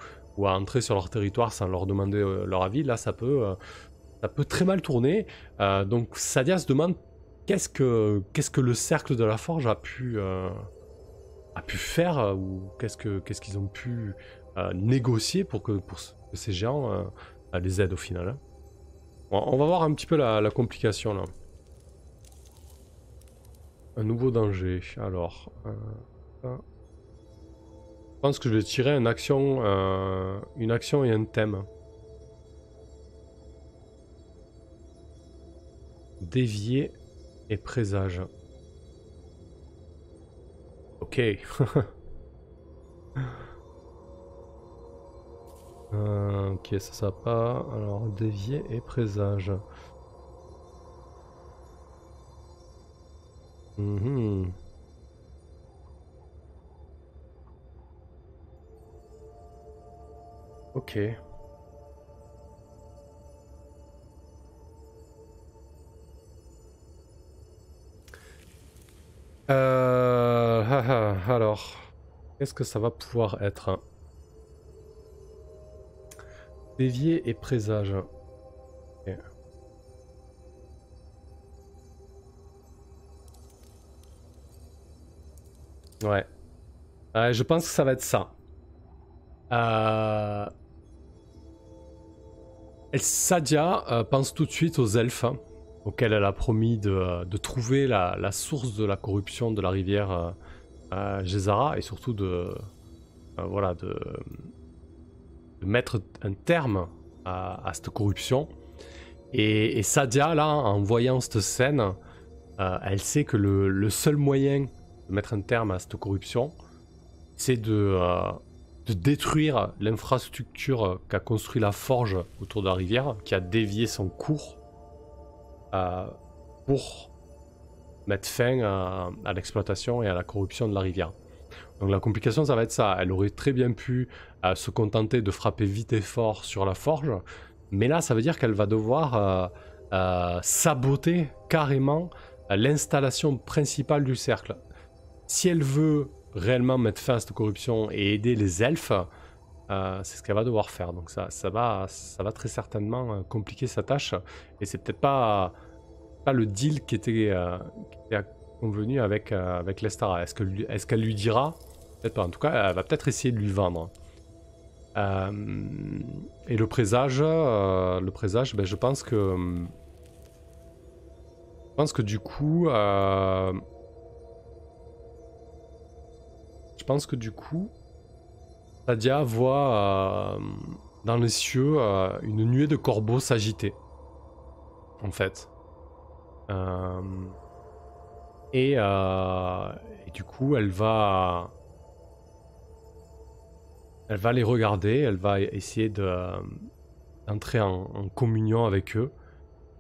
à entrer sur leur territoire sans leur demander leur avis, là ça peut très mal tourner. Donc Sadia se demande qu'est-ce que le cercle de la forge a pu faire, ou qu'est-ce qu'ils ont pu négocier pour que ces géants les aident au final. Hein. Bon, on va voir un petit peu la complication là. Un nouveau danger. Alors, je pense que je vais tirer une action et un thème. Dévier et présage. Ok. Ok, ça pas. Alors, dévier et présage. Ok. Alors, qu'est-ce que ça va pouvoir être? Hein? Dévier et présage. Okay. Ouais. Je pense que ça va être ça. Sadia pense tout de suite aux elfes, hein, auxquels elle a promis de trouver la source de la corruption de la rivière Gézara, et surtout voilà, de mettre un terme à cette corruption. Et Sadia, là, en voyant cette scène, elle sait que le seul moyen de mettre un terme à cette corruption, c'est de détruire l'infrastructure qu'a construit la forge autour de la rivière, qui a dévié son cours pour mettre fin à l'exploitation et à la corruption de la rivière. Donc la complication, ça va être ça. Elle aurait très bien pu se contenter de frapper vite et fort sur la forge, mais là, ça veut dire qu'elle va devoir saboter carrément l'installation principale du cercle. Si elle veut réellement mettre fin à cette corruption et aider les elfes, c'est ce qu'elle va devoir faire. Donc ça va très certainement compliquer sa tâche. Et c'est peut-être pas le deal qui était convenu avec Lestara. Est-ce qu'elle lui dira? Peut-être pas. En tout cas, elle va peut-être essayer de lui vendre. Et le présage, ben, je pense que du coup... Sadia voit dans les cieux une nuée de corbeaux s'agiter, en fait. Et du coup, elle va les regarder, elle va essayer d'entrer en communion avec eux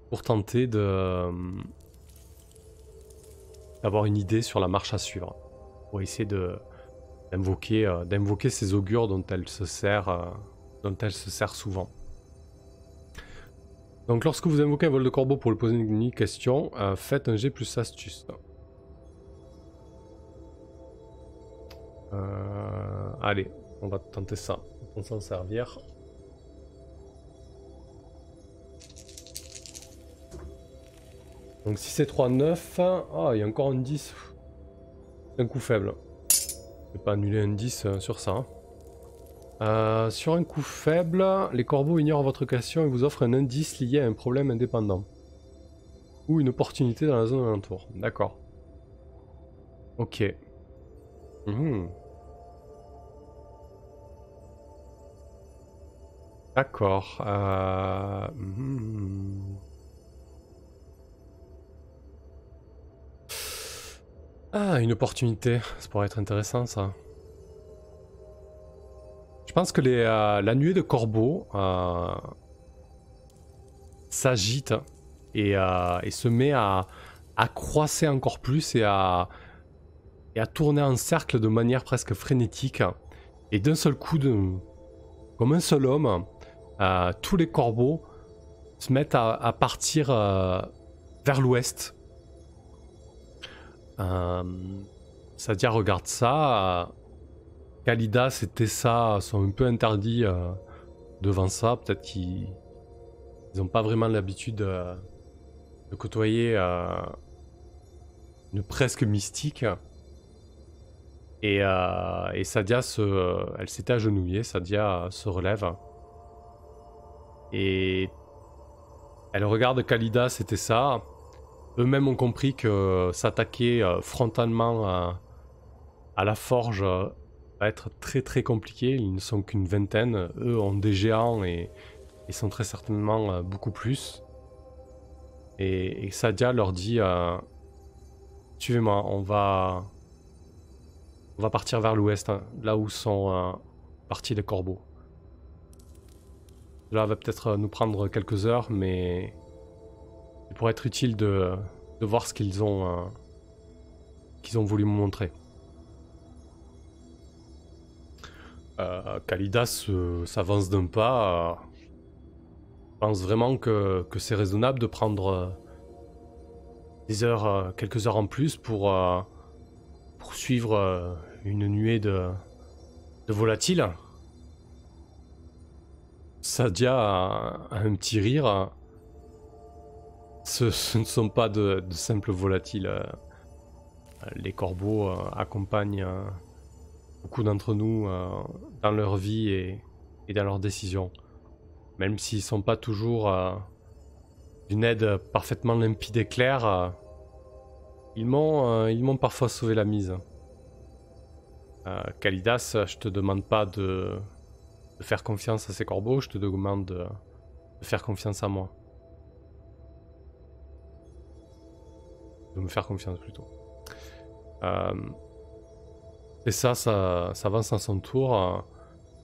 pour tenter d'avoir une idée sur la marche à suivre, pour essayer d'invoquer ces augures dont elle se sert souvent. Donc lorsque vous invoquez un vol de corbeau pour lui poser une unique question, faites un G plus astuce. Allez, on va tenter ça. On s'en servir. Donc si c'est 3, 9, ah il y a encore un 10. C'est un coup faible. Je vais pas annuler un 10 sur ça. Sur un coup faible, les corbeaux ignorent votre question et vous offrent un indice lié à un problème indépendant. Ou une opportunité dans la zone alentour. D'accord. Ok. D'accord. Ah, une opportunité. Ça pourrait être intéressant ça. Je pense que la nuée de corbeaux s'agite et se met à croisser encore plus et à tourner en cercle de manière presque frénétique. Et d'un seul coup, comme un seul homme, tous les corbeaux se mettent à partir vers l'ouest. Sadia regarde ça. Kalidas et Tessa sont un peu interdits devant ça. Peut-être qu'ils n'ont pas vraiment l'habitude de côtoyer une presque mystique. Et Sadia elle s'était agenouillée. Sadia se relève. Et elle regarde Kalidas et Tessa. Eux-mêmes ont compris que s'attaquer frontalement à la forge va être très très compliqué. Ils ne sont qu'une vingtaine. Eux ont des géants et sont très certainement beaucoup plus. Et Sadia leur dit suivez-moi, on va partir vers l'ouest, hein, là où sont partis les corbeaux. Cela va peut-être nous prendre quelques heures, mais il pourrait être utile de voir ce qu'ils ont voulu me montrer. Kalidas s'avance d'un pas. Pense vraiment que c'est raisonnable de prendre quelques heures en plus pour suivre une nuée de volatiles. Sadia a un petit rire. Ce ne sont pas de simples volatiles. Les corbeaux accompagnent beaucoup d'entre nous dans leur vie et dans leurs décisions. Même s'ils ne sont pas toujours d'une aide parfaitement limpide et claire, ils m'ont parfois sauvé la mise. Kalidas, je te demande pas de faire confiance à ces corbeaux, je te demande de faire confiance à moi. De me faire confiance plutôt. Et ça avance à son tour.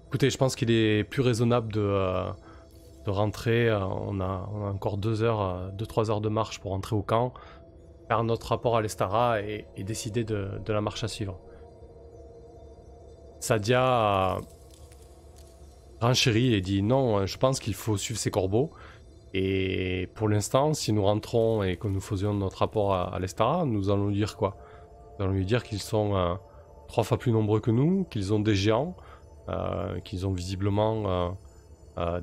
Écoutez, je pense qu'il est plus raisonnable de rentrer. On a encore 2-3 heures de marche pour rentrer au camp, faire notre rapport à l'Estara et décider de la marche à suivre. Sadia renchérit et dit non, je pense qu'il faut suivre ces corbeaux. Et pour l'instant, si nous rentrons et que nous faisions notre rapport à l'Estara, nous allons lui dire quoi? Nous allons lui dire qu'ils sont 3 fois plus nombreux que nous, qu'ils ont des géants, qu'ils ont visiblement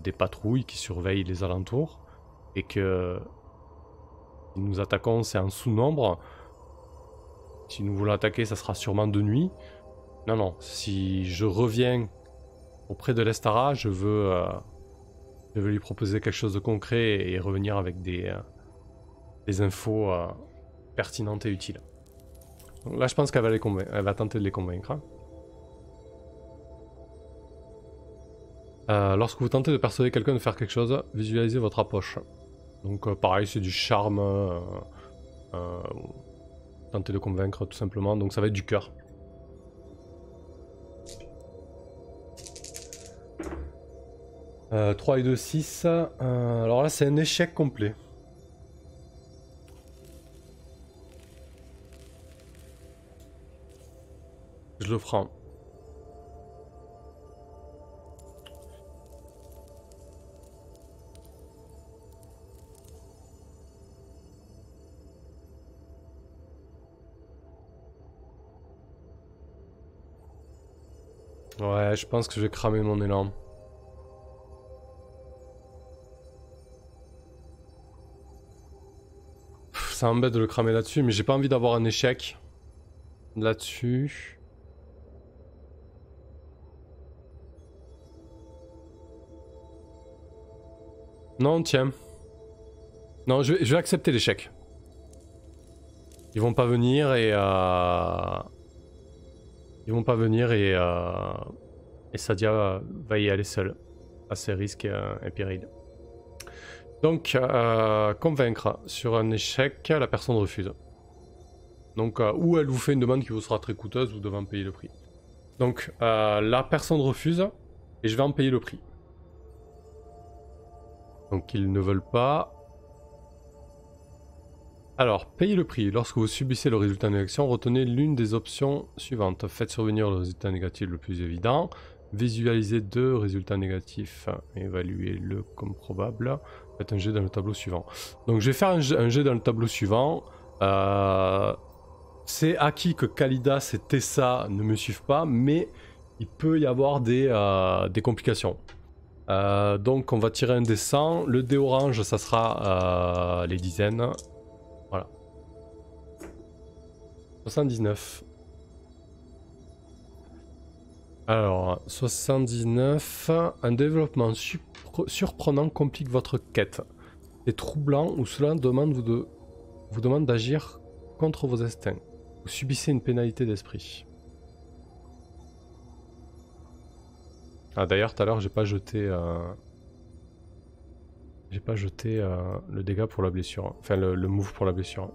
des patrouilles qui surveillent les alentours, et que si nous attaquons, c'est en sous-nombre. Si nous voulons attaquer, ça sera sûrement de nuit. Non, non, si je reviens auprès de l'Estara, je veux lui proposer quelque chose de concret et revenir avec des infos pertinentes et utiles. Donc là, je pense qu'elle va elle va tenter de les convaincre. Lorsque vous tentez de persuader quelqu'un de faire quelque chose, visualisez votre approche. Donc pareil, c'est du charme. Tenter de convaincre tout simplement. Donc ça va être du cœur. « 3 et 2, 6. Alors là, c'est un échec complet. Je le prends. Ouais, je pense que je vais cramer mon élan. Ça m'embête de le cramer là-dessus, mais j'ai pas envie d'avoir un échec là-dessus. Non, tiens. Non, je vais accepter l'échec. Ils vont pas venir et... Ils vont pas venir et Sadia va y aller seule, à ses risques et périls. Donc, convaincre. Sur un échec, la personne refuse. Donc, ou elle vous fait une demande qui vous sera très coûteuse, vous devez en payer le prix. Donc, la personne refuse et je vais en payer le prix. Donc, ils ne veulent pas. Alors, payez le prix. Lorsque vous subissez le résultat d'une action, retenez l'une des options suivantes. Faites survenir le résultat négatif le plus évident. Visualisez 2 résultats négatifs. Évaluez-le comme probable. Faites un jet dans le tableau suivant. Donc, je vais faire un jet dans le tableau suivant. C'est acquis que Kalidas et Tessa ne me suivent pas, mais il peut y avoir des complications. Donc, on va tirer un dé 100. Le dé orange, ça sera les dizaines. Voilà. 79. Alors, 79. Un développement surprenant complique votre quête. C'est troublant ou cela vous demande d'agir contre vos instincts. Vous subissez une pénalité d'esprit. Ah d'ailleurs, tout à l'heure, j'ai pas jeté le dégât pour la blessure. Enfin, le move pour la blessure.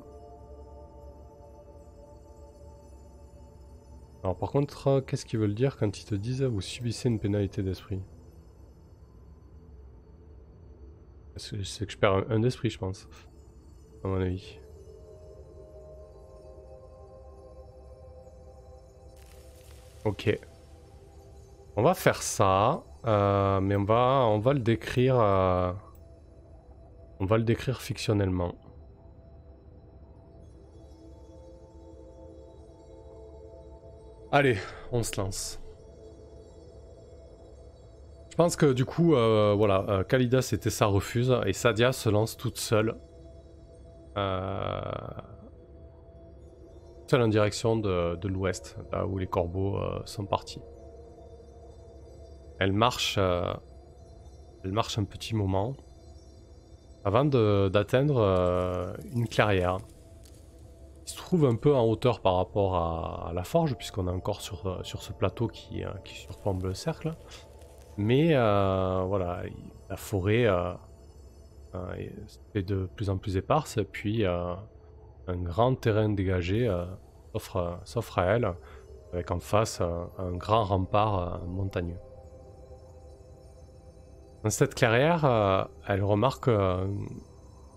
Alors par contre, qu'est-ce qu'ils veulent dire quand ils te disent vous subissez une pénalité d'esprit? C'est que je perds un d'esprit, je pense. À mon avis. Ok. On va faire ça. Mais on va le décrire. On va le décrire fictionnellement. Allez, on se lance. Je pense que du coup, voilà, Kalidas et Tessa refusent et Sadia se lance toute seule. Seule en direction de l'ouest, là où les corbeaux sont partis. Elle marche un petit moment avant d'atteindre une clairière. Il se trouve un peu en hauteur par rapport à la forge, puisqu'on est encore sur ce plateau qui surplombe le cercle. Mais voilà, la forêt est de plus en plus éparse, puis un grand terrain dégagé s'offre à elle, avec en face un grand rempart montagneux. Dans cette clairière, elle remarque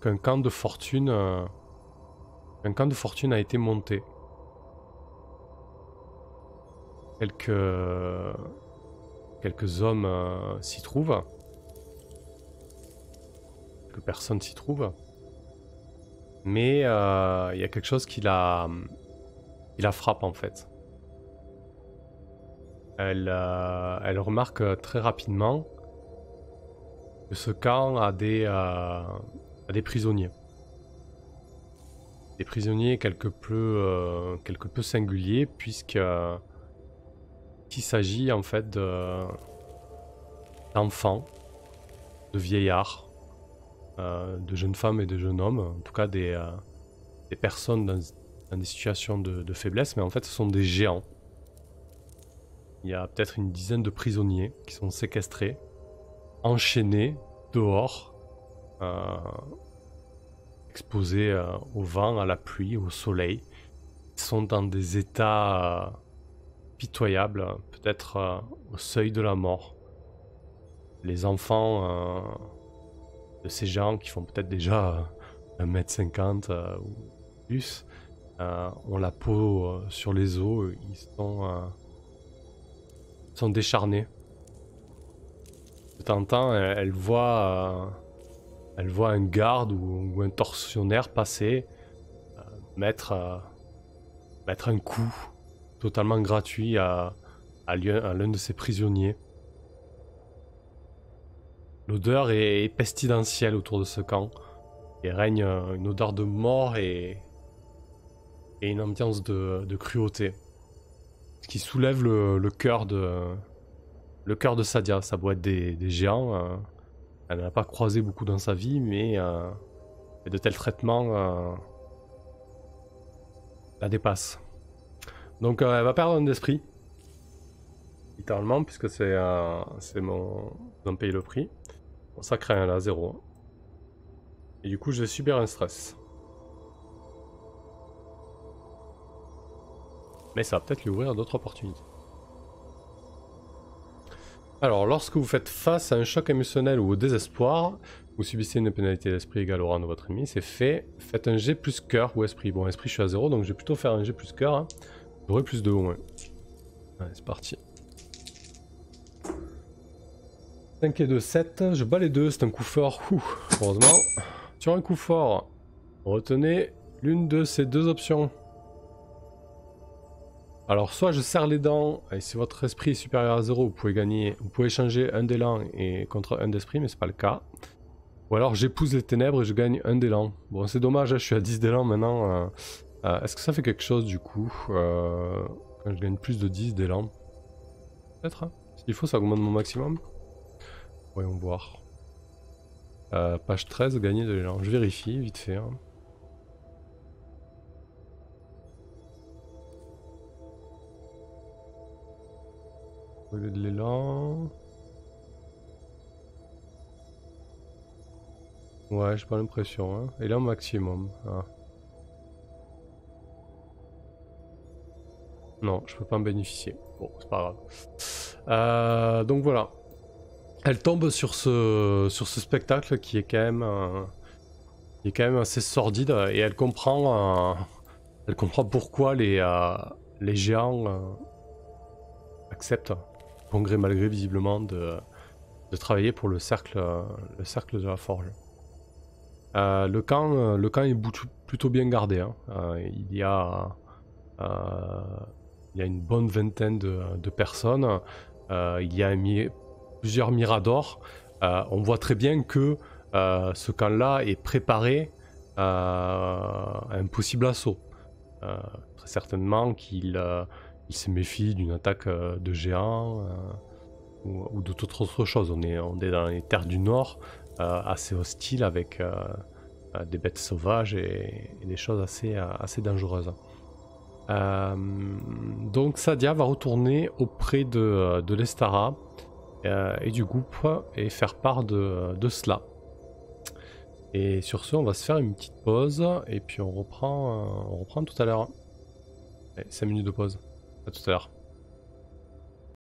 qu'un camp de fortune a été monté. Quelques hommes s'y trouvent. Quelques personnes s'y trouvent. Mais il y a quelque chose qui la frappe en fait. Elle remarque très rapidement que ce camp a des prisonniers. Des prisonniers quelque peu singuliers, puisqu'il s'agit en fait d'enfants, de vieillards, de jeunes femmes et de jeunes hommes, en tout cas des personnes dans des situations de faiblesse, mais en fait ce sont des géants. Il y a peut-être une dizaine de prisonniers qui sont séquestrés, enchaînés dehors, exposés au vent, à la pluie, au soleil. Ils sont dans des états pitoyables, peut-être au seuil de la mort. Les enfants de ces gens qui font peut-être déjà 1m50 ou plus ont la peau sur les os, ils sont décharnés. De temps en temps, elle voit un garde ou un tortionnaire passer, mettre un coup totalement gratuit à à l'un de ses prisonniers. L'odeur est pestilentielle autour de ce camp. Il règne une odeur de mort et une ambiance de cruauté. Ce qui soulève le cœur de Sadia. Ça doit être des géants. Elle n'a pas croisé beaucoup dans sa vie, mais de tels traitements la dépassent. Donc elle va perdre un d'esprit. Littéralement, puisque c'est mon... Vous en payez le prix. Bon, ça crée un à 0. Et du coup, je vais subir un stress. Mais ça va peut-être lui ouvrir d'autres opportunités. Alors, lorsque vous faites face à un choc émotionnel ou au désespoir, vous subissez une pénalité d'esprit égale au rang de votre ennemi, c'est fait. Faites un G plus cœur ou esprit. Bon, esprit, je suis à 0, donc je vais plutôt faire un G plus cœur. Hein. J'aurai plus de au moins. Allez, c'est parti. 5 et 2, 7. Je bats les deux, c'est un coup fort. Ouh, heureusement. Sur un coup fort, retenez l'une de ces deux options. Alors, soit je serre les dents, et si votre esprit est supérieur à 0, vous pouvez changer un d'élan contre un d'esprit, mais c'est pas le cas. Ou alors j'épouse les ténèbres et je gagne un d'élan. Bon, c'est dommage, je suis à 10 d'élan maintenant. Est-ce que ça fait quelque chose du coup quand je gagne plus de 10 d'élan? Peut-être, hein. S'il faut, ça augmente mon maximum. Voyons voir. Page 13, gagner de l'élan. Je vérifie vite fait. Hein. Au lieu de l'élan. Ouais, j'ai pas l'impression. Hein. Élan maximum. Ah. Non, je peux pas en bénéficier. Bon, c'est pas grave. Donc voilà. Elle tombe sur ce spectacle qui est quand même assez sordide et elle comprend pourquoi les géants acceptent, bon gré mal gré visiblement, de travailler pour le cercle de la forge. Le camp est plutôt bien gardé. Hein. Il y a une bonne vingtaine de personnes. Il y a plusieurs miradors. On voit très bien que ce camp-là est préparé à un possible assaut. Très certainement qu'il se méfie d'une attaque de géants ou de toute autre chose. On est dans les terres du Nord, assez hostiles avec des bêtes sauvages et des choses assez dangereuses. Donc Sadia va retourner auprès de l'Estara et du groupe et faire part de cela. Et sur ce, on va se faire une petite pause et puis on reprend tout à l'heure. 5 minutes de pause. À tout à l'heure.